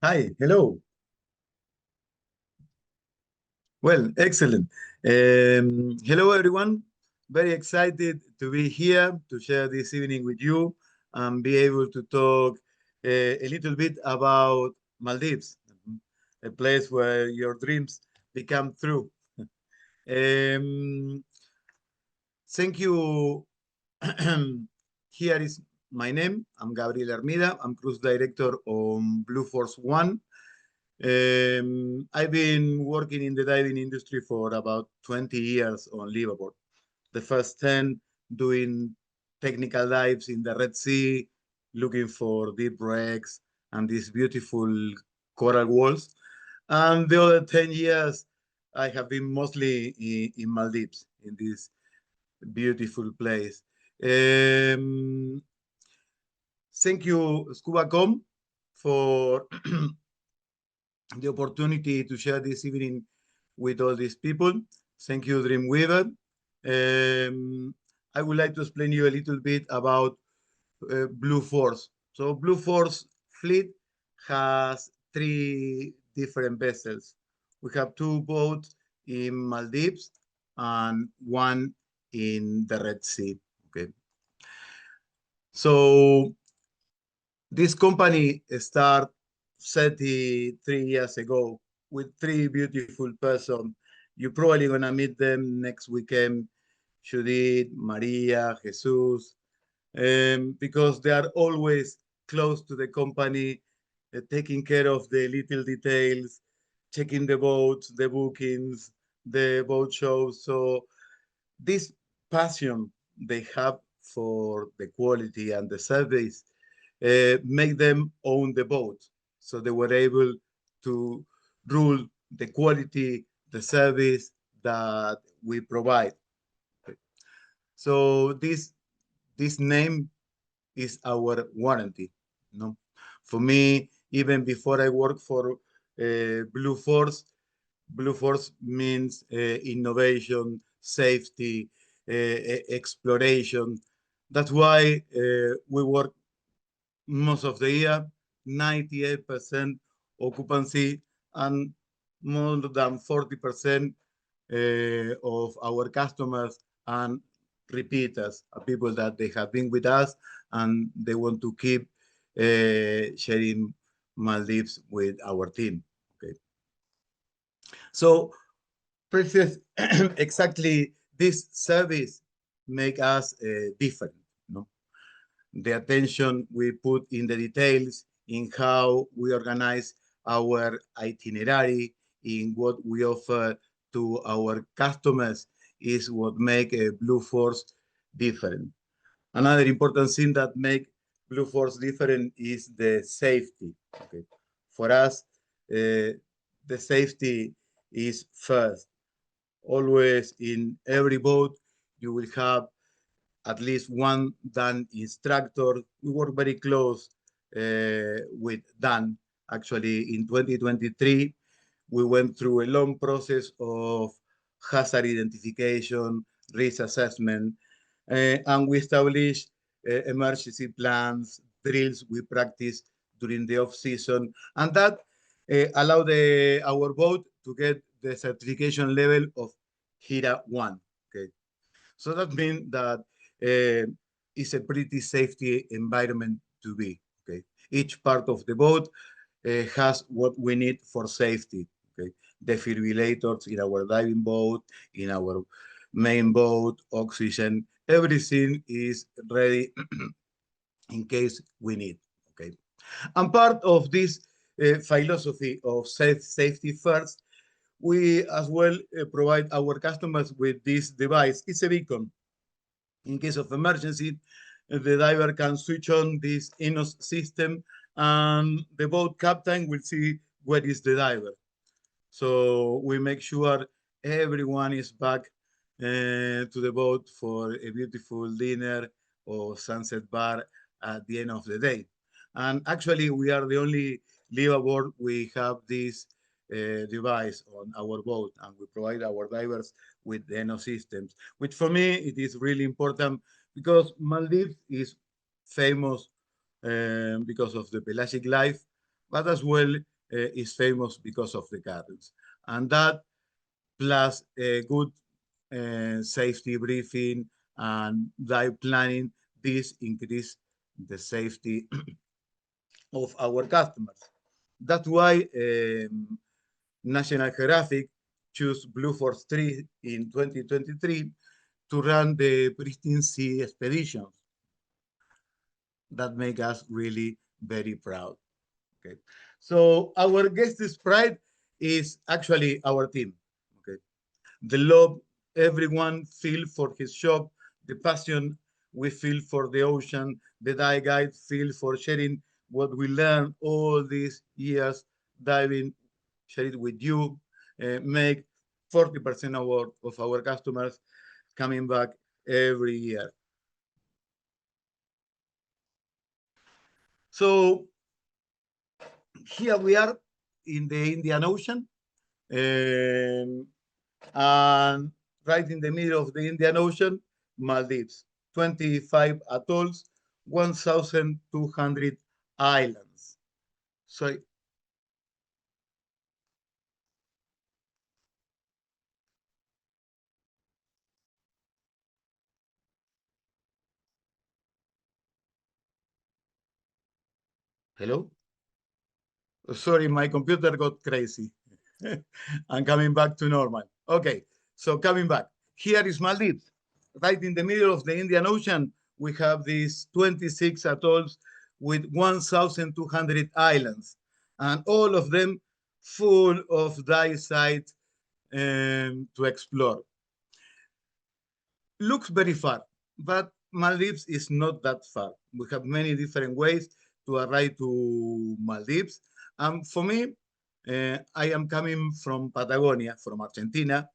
Hi, hello. Well, excellent. Hello, everyone. Very excited to be here to share this evening with you and be able to talk a little bit about Maldives, a place where your dreams become true. Um, Thank you. Here is my name. I'm Gabriel Hermida. I'm cruise director on Blue Force One. I've been working in the diving industry for about 20 years on liveaboard. The first 10 doing technical dives in the Red Sea, looking for deep wrecks and these beautiful coral walls. And the other 10 years, I have been mostly in Maldives, in this beautiful place. Um, Thank you, ScubaCon, for the opportunity to share this evening with all these people. Thank you, Dreamweaver. I would like to explain you a little bit about Blue Force. So Blue Force fleet has three different vessels. We have two boats in Maldives and one in the Red Sea. Okay. So this company started 33 years ago with three beautiful persons. You're probably gonna meet them next weekend, Judith, Maria, Jesus, because they are always close to the company, taking care of the little details, checking the boats, the bookings, the boat shows. So this passion they have for the quality and the service make them own the boat. So they were able to rule the quality, the service that we provide. So this name is our warranty. No, for me, even before I worked for Blue Force, Blue Force means innovation, safety, exploration. That's why we work most of the year, 98% occupancy, and more than 40% of our customers and repeaters are people that they have been with us and they want to keep sharing Maldives with our team. Okay, so Precious, exactly this service make us different. No? The attention we put in the details, in how we organize our itinerary, in what we offer to our customers is what make a Blue Force different. Another important thing that make Blue Force different is the safety. Okay. For us, the safety is first. Always in every boat, you will have at least one Dan instructor. We work very close with Dan. Actually, in 2023, we went through a long process of hazard identification, risk assessment, and we established emergency plans, drills we practice during the off season, and that allowed our boat to get the certification level of HIRA 1. Okay, so that means that it's a pretty safety environment to be. Okay, each part of the boat has what we need for safety. Okay, defibrillators in our diving boat, in our main boat, oxygen, everything is ready in case we need. Okay, and part of this philosophy of safety first, we as well provide our customers with this device. It's a beacon. In case of emergency, the diver can switch on this INOS system and the boat captain will see where is the diver. So we make sure everyone is back to the boat for a beautiful dinner or sunset bar at the end of the day. And actually, we are the only liveaboard we have this device on our boat, and we provide our divers with the NO systems, which for me it is really important because Maldives is famous because of the pelagic life, but as well is famous because of the currents. And that plus a good safety briefing and dive planning, this increase the safety of our customers. That's why National Geographic chose Blue Force 3 in 2023 to run the Pristine Sea expeditions that make us really very proud. Okay, so our guest's pride is actually our team. Okay, the love everyone feel for his shop, the passion we feel for the ocean, the dive guide feel for sharing what we learned all these years diving, share it with you, make 40% of our customers coming back every year. So here we are in the Indian Ocean, um, and right in the middle of the Indian Ocean, Maldives, 25 atolls, 1,200 islands. So, hello? Sorry, my computer got crazy. I'm coming back to normal. Okay, so coming back. Here is Maldives. Right in the middle of the Indian Ocean, we have these 26 atolls with 1,200 islands, and all of them full of dive sites to explore. Looks very far, but Maldives is not that far. We have many different ways to arrive to Maldives. And for me, I am coming from Patagonia, from Argentina.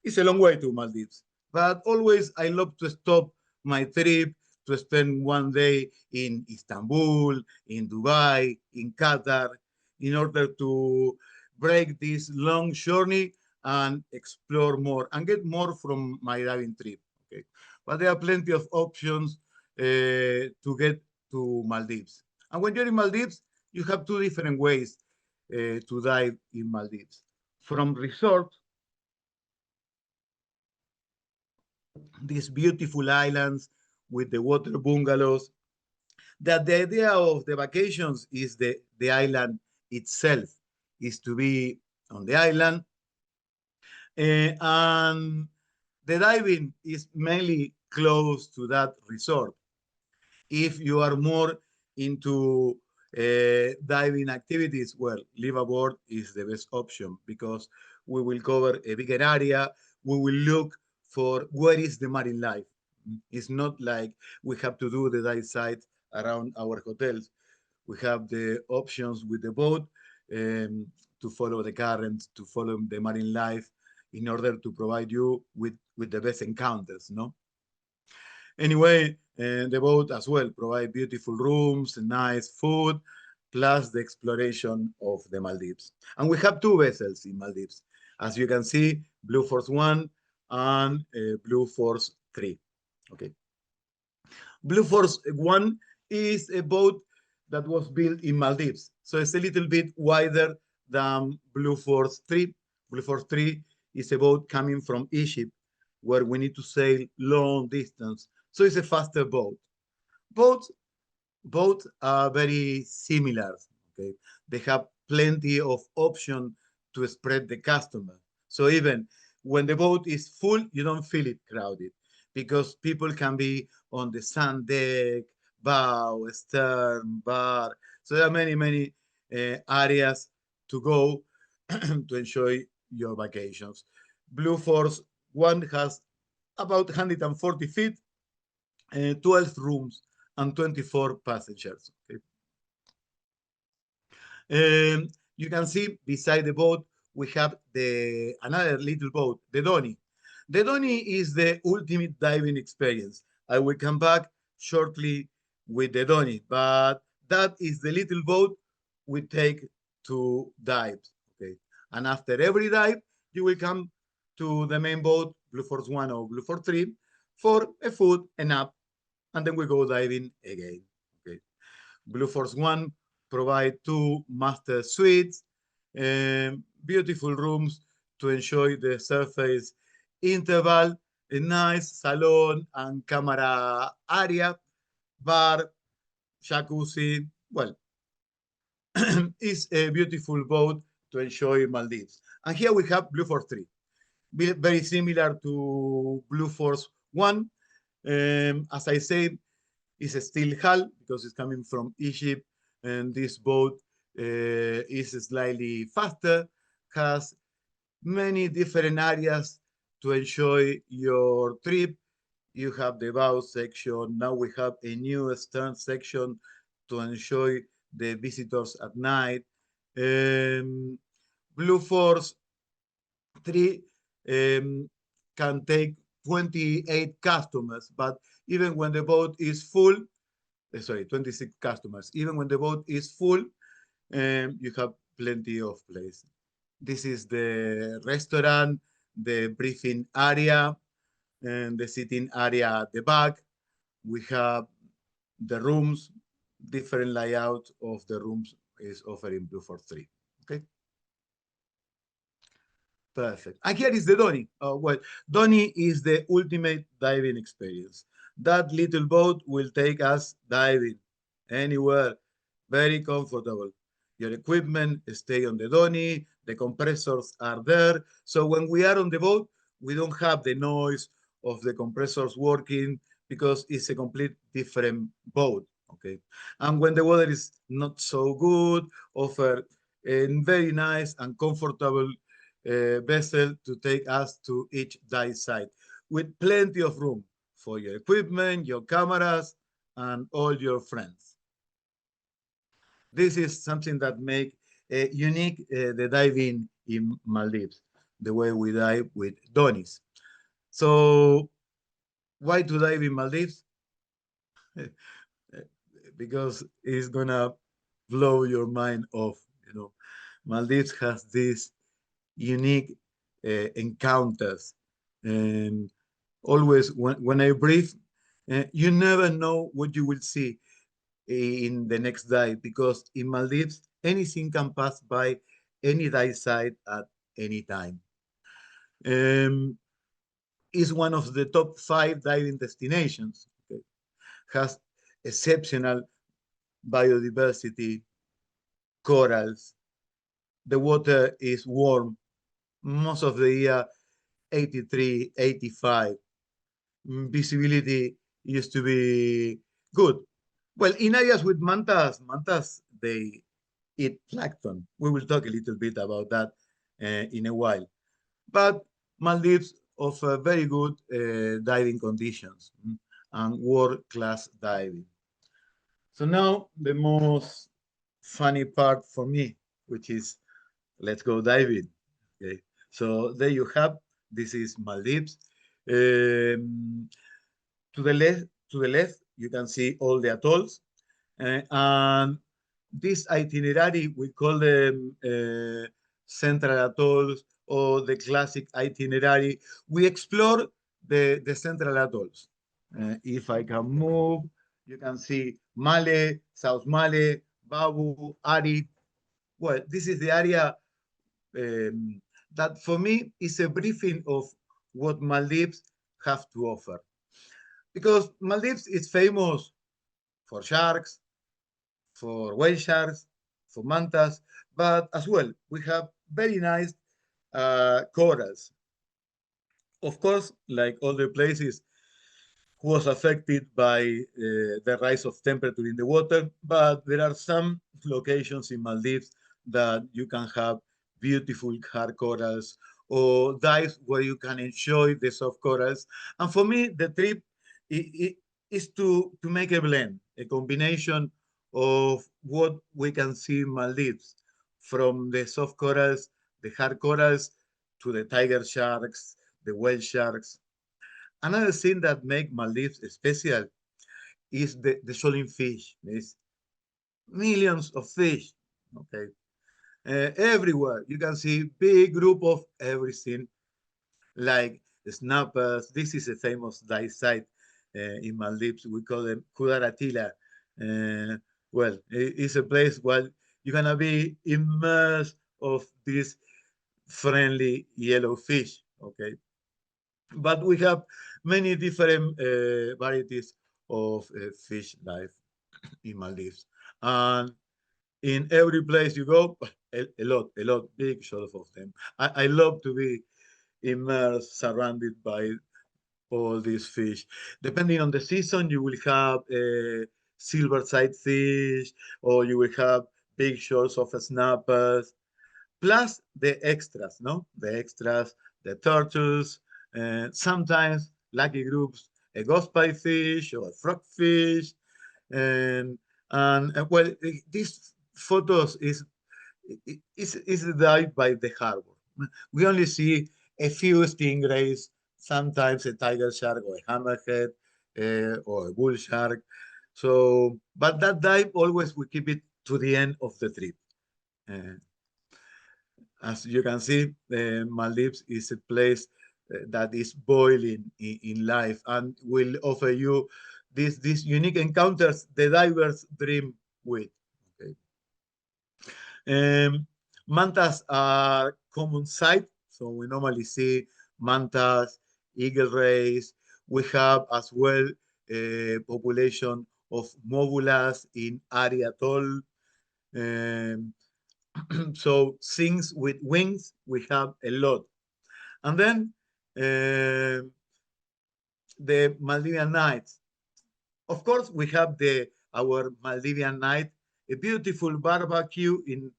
It's a long way to Maldives, but always I love to stop my trip to spend one day in Istanbul, in Dubai, in Qatar, in order to break this long journey and explore more and get more from my diving trip. Okay, but there are plenty of options to get to Maldives. And when you're in Maldives, you have two different ways to dive in Maldives. From resort, these beautiful islands with the water bungalows, that the idea of the vacations is the island itself, is to be on the island. And the diving is mainly close to that resort. If you are more into diving activities, well, liveaboard is the best option because we will cover a bigger area. We will look for where is the marine life. It's not like we have to do the dive site around our hotels. We have the options with the boat to follow the currents, to follow the marine life in order to provide you with the best encounters, no? Anyway, the boat as well provide beautiful rooms, nice food, plus the exploration of the Maldives. And we have two vessels in Maldives. As you can see, Blue Force 1 and Blue Force 3. Okay. Blue Force 1 is a boat that was built in Maldives. So it's a little bit wider than Blue Force 3. Blue Force 3 is a boat coming from Egypt where we need to sail long distance. So it's a faster boat. Both both are very similar. Okay, they have plenty of option to spread the customer. So even when the boat is full, you don't feel it crowded because people can be on the sun deck, bow, stern, bar. So there are many areas to go to enjoy your vacations. Blue Force One has about 140 feet, 12 rooms, and 24 passengers. Okay. You can see beside the boat, we have the another little boat, the Dhoni. The Dhoni is the ultimate diving experience. I will come back shortly with the Dhoni, but that is the little boat we take to dive. Okay, and after every dive, you will come to the main boat, Blue Force One or Blue Force Three, for a food, a nap, and then we go diving again. Okay, Blue Force One provide 2 master suites, beautiful rooms to enjoy the surface interval, a nice salon and camera area, bar, jacuzzi. Well, it's a beautiful boat to enjoy Maldives. And here we have Blue Force 3, very similar to Blue Force 1. As I said, it's a steel hull because it's coming from Egypt, and this boat is slightly faster, has many different areas to enjoy your trip. You have the bow section. Now we have a new stern section to enjoy the visitors at night. Blue Force 3 can take 28 customers, but even when the boat is full, sorry, 26 customers, even when the boat is full, you have plenty of place. This is the restaurant, the briefing area, and the sitting area at the back. We have the rooms, different layout of the rooms is offering Blue Force 3. Okay. Perfect. And here is the Dhoni. Well, Dhoni is the ultimate diving experience. That little boat will take us diving anywhere, very comfortable. Your equipment stay on the Dhoni, the compressors are there. So when we are on the boat, we don't have the noise of the compressors working because it's a complete different boat. Okay. And when the weather is not so good, offer a very nice and comfortable vessel to take us to each dive site with plenty of room for your equipment, your cameras, and all your friends. This is something that make unique the diving in Maldives, the way we dive with Dhonis. So why to dive in Maldives? Because it's gonna blow your mind off. You know, Maldives has this unique encounters. And always when I breathe, you never know what you will see in the next dive because in Maldives, anything can pass by any dive site at any time. It's one of the top 5 diving destinations. Okay? Has exceptional biodiversity, corals. The water is warm most of the year, 83, 85. Visibility used to be good. Well, in areas with mantas, they eat plankton. We will talk a little bit about that in a while. But Maldives offer very good diving conditions and world-class diving. So now the most funny part for me, which is let's go diving. Okay. So there you have. This is Maldives. Um, to the left, you can see all the atolls, and this itinerary we call them central atolls or the classic itinerary. We explore the central atolls. If I can move, you can see Male, South Male, Babu, Ari. Well, this is the area that for me is a briefing of what Maldives have to offer. Because Maldives is famous for sharks, for whale sharks, for mantas, but as well, we have very nice corals. Of course, like all the places, was affected by the rise of temperature in the water, but there are some locations in Maldives that you can have beautiful hard corals or dives where you can enjoy the soft corals. And for me, the trip is to make a blend, a combination of what we can see in Maldives, from the soft corals, the hard corals, to the tiger sharks, the whale sharks. Another thing that make Maldives special is the shoaling fish. There's millions of fish, okay? Everywhere. You can see big group of everything, like snappers. This is a famous dive site in Maldives. We call them Kudaratila, well, it's a place where you're gonna be immersed of this friendly yellow fish. Okay, but we have many different varieties of fish life in Maldives, and in every place you go, a lot, big shelf of them. I love to be immersed, surrounded by all these fish. Depending on the season, you will have silver side fish, or you will have big shoals of snappers, plus the extras, no? The extras, the turtles, sometimes lucky groups, a ghost pie fish or a frog fish, and well, these photos is the dive by the harbor. We only see a few stingrays, sometimes a tiger shark or a hammerhead or a bull shark. So, but that dive always we keep it to the end of the trip. Uh, as you can see, Maldives is a place that is boiling in life and will offer you these unique encounters the divers dream with. Okay. Mantas are common sight, so we normally see mantas, eagle rays. We have as well a population of mobulas in Ari Atoll. Um, so things with wings, we have a lot. And then the Maldivian nights. Of course, we have our Maldivian night, a beautiful barbecue in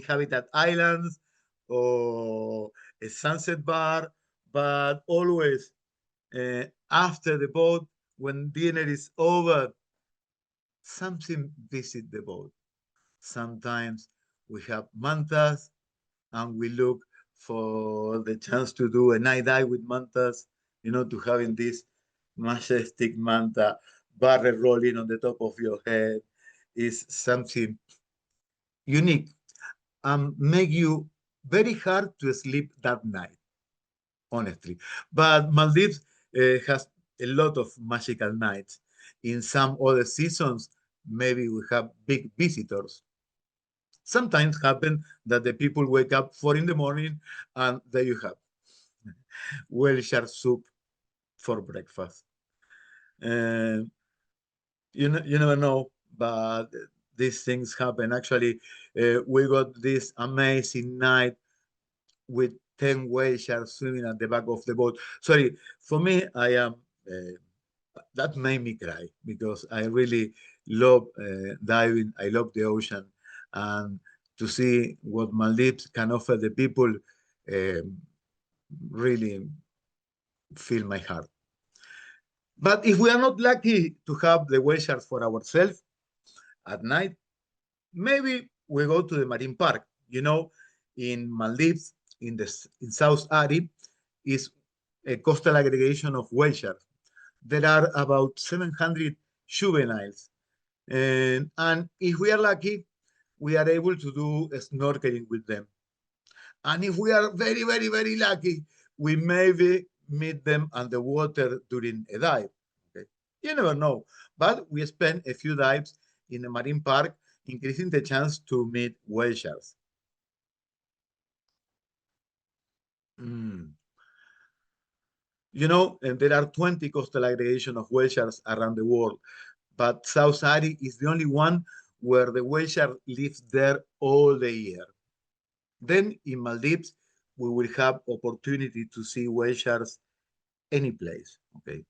Habitat Islands or a sunset bar, but always after the boat, when dinner is over, something visit the boat. Sometimes we have mantas and we look for the chance to do a night dive with mantas, to having this majestic manta barrel rolling on the top of your head is something unique and make you very hard to sleep that night, honestly. But Maldives has a lot of magical nights. In some other seasons, maybe we have big visitors. Sometimes happen that the people wake up 4 in the morning and there you have whale shark soup for breakfast. And you never know, but these things happen. Actually, we got this amazing night with 10 whale sharks swimming at the back of the boat. Sorry, for me, that made me cry because I really love diving. I love the ocean. And to see what Maldives can offer the people um, really fill my heart. But if we are not lucky to have the whale sharks for ourselves at night, maybe we go to the marine park. In Maldives, in South Ari, is a coastal aggregation of whale sharks. There are about 700 juveniles. And if we are lucky, we are able to do snorkeling with them. And if we are very, very, very lucky, we maybe meet them underwater during a dive. Okay? You never know. But we spend a few dives in a marine park, increasing the chance to meet whale sharks. Mm. And there are 20 coastal aggregations of whale sharks around the world, but South Ari is the only one where the whale shark lives there all the year. Then in Maldives, we will have opportunity to see whale sharks any place. Okay,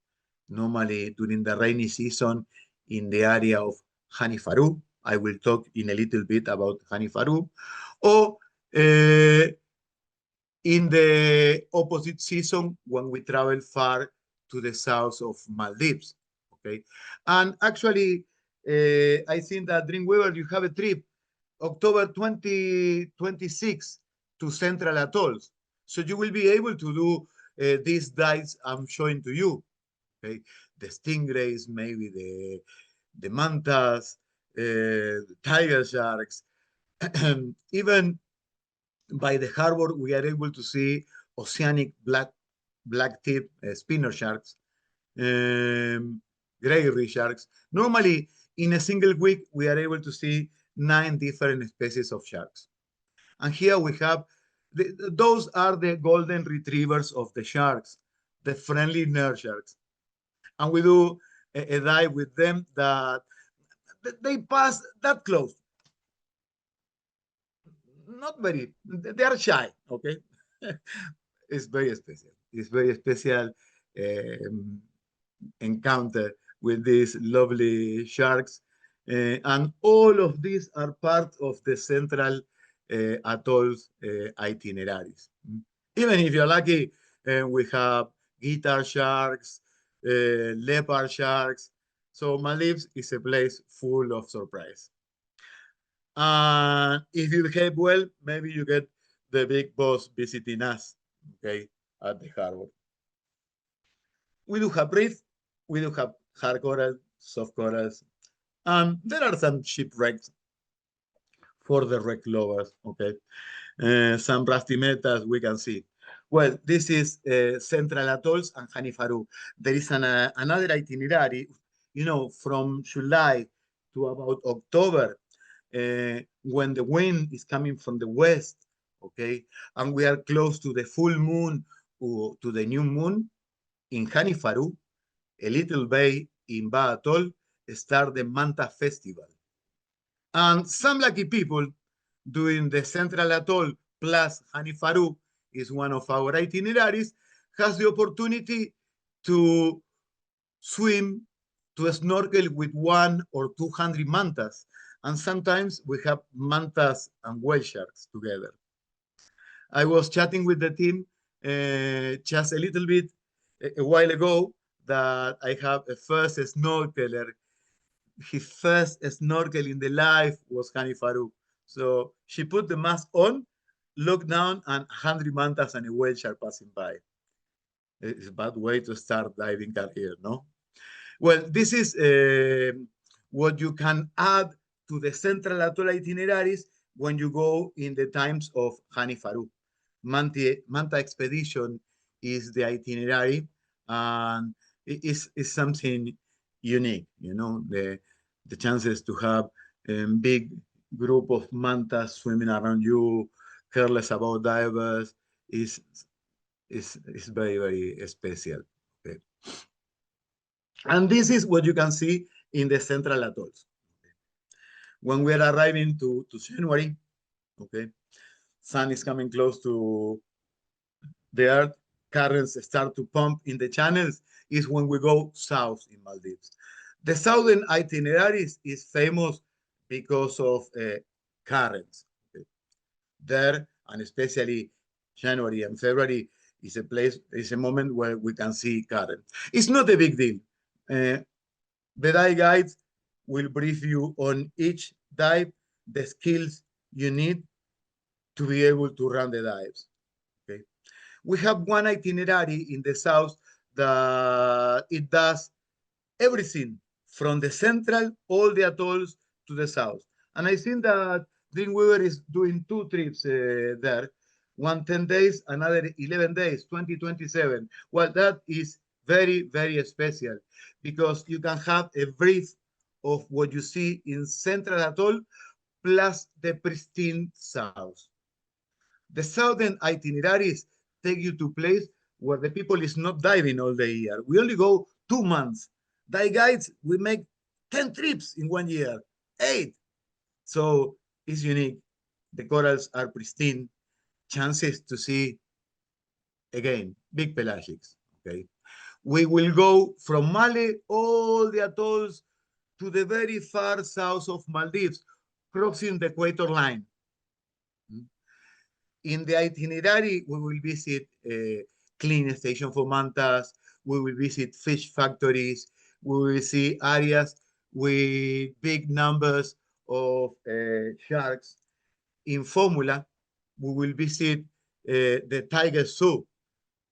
normally during the rainy season in the area of Hanifaru. I will talk in a little bit about Hanifaru, or in the opposite season when we travel far to the south of Maldives. Okay, and actually, I think that Dreamweaver, you have a trip October 2026 to Central Atolls. So you will be able to do these dives I'm showing to you. Okay, the stingrays, maybe the mantas, the tiger sharks, even by the harbor, we are able to see oceanic black tip spinner sharks, gray sharks. Normally, In a single week, we are able to see 9 different species of sharks. And here we have, those are the golden retrievers of the sharks, the friendly nurse sharks. And we do a dive with them that they pass that close. Not very, they are shy, okay? It's very special. It's very special encounter with these lovely sharks. And all of these are part of the central Atolls itineraries. Even if you're lucky, we have guitar sharks, leopard sharks. So Maldives is a place full of surprise. And if you behave well, maybe you get the big boss visiting us, okay, at the harbor. We do have reef, we do have hard coral, soft corals, and there are some shipwrecks for the wreck lovers, okay? Some rusty metals we can see. Well, this is Central Atolls and Hanifaru. There is another itinerary, you know, from July to about October, when the wind is coming from the west, okay, and we are close to the full moon or to the new moon. In Hanifaru, a little bay in Ba Atoll, start the Manta Festival. And some lucky people doing the Central Atoll plus Hanifaru is one of our itineraries, has the opportunity to swim, to snorkel with 100 or 200 mantas. And sometimes we have mantas and whale sharks together. I was chatting with the team just a little bit a while ago that I have a first snorkeler. His first snorkel in the life was Hanifaru. So she put the mask on, looked down, and 100 mantas and a whale shark passing by. It's a bad way to start diving career, no? Well, this is what you can add to the Central Atoll itineraries when you go in the times of Hanifaru. Manta expedition is the itinerary, and it is something unique, you know, the chances to have a big group of mantas swimming around you, careless about divers, is very, very special. Okay. And this is what you can see in the Central Atolls. When we are arriving to January, okay, sun is coming close to the earth, currents start to pump in the channels, is when we go south in Maldives. The southern itineraries is famous because of currents. Okay. There, and especially January and February, is a place, is a moment where we can see current. It's not a big deal. The dive guides will brief you on each dive, the skills you need to be able to run the dives. Okay. We have one itinerary in the south that it does everything from the central, all the atolls to the south. And I think that Dreamweaver is doing 2 trips there, one 10 days, another 11 days, 2027. Well, that is very, very special because you can have a brief of what you see in Central Atoll plus the pristine south. The southern itineraries take you to place where the people is not diving all the year. We only go 2 months. Dive guides, we make 10 trips in 1 year, 8. So it's unique. The corals are pristine. Chances to see, again, big pelagics, okay? We will go from Male, all the atolls, to the very far south of Maldives, crossing the equator line. In the itinerary, we will visit a cleaning station for mantas, we will visit fish factories, we will see areas with big numbers of sharks. In Formula, we will visit the tiger zoo,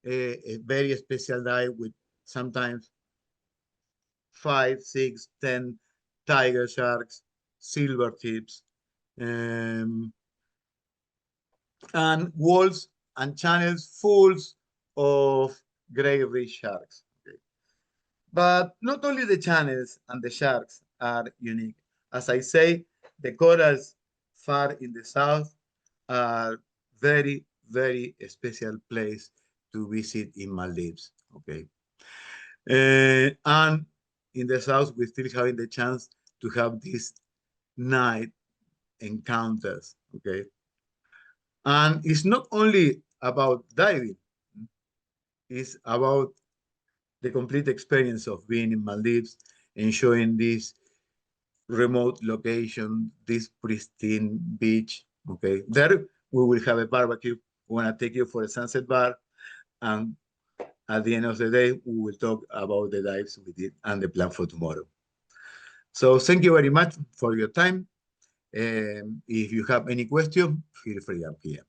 a very special dive with sometimes 5, 6, 10 tiger sharks, silver tips, and walls and channels full of gray reef sharks. Okay. But not only the channels and the sharks are unique. As I say, the corals far in the south are very, very special place to visit in Maldives, okay? And in the south, we're still having the chance to have these night encounters, okay? And it's not only about diving, it's about the complete experience of being in Maldives, enjoying this remote location, this pristine beach, okay? There we will have a barbecue. We wanna take you for a sunset bar, and at the end of the day, we will talk about the dives we did and the plan for tomorrow. So thank you very much for your time. If you have any question, feel free, I'm here.